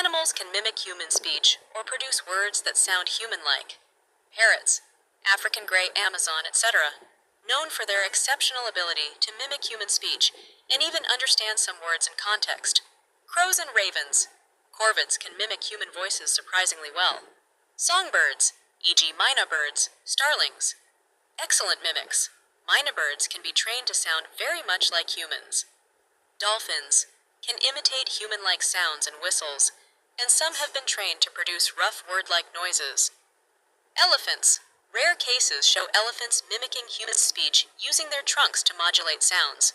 Animals can mimic human speech or produce words that sound human-like. Parrots, African gray Amazon, etc., known for their exceptional ability to mimic human speech and even understand some words in context. Crows and ravens, corvids can mimic human voices surprisingly well. Songbirds, e.g. myna birds, starlings, excellent mimics. Myna birds can be trained to sound very much like humans. Dolphins can imitate human-like sounds and whistles, and some have been trained to produce rough word-like noises. Elephants. Rare cases show elephants mimicking human speech using their trunks to modulate sounds.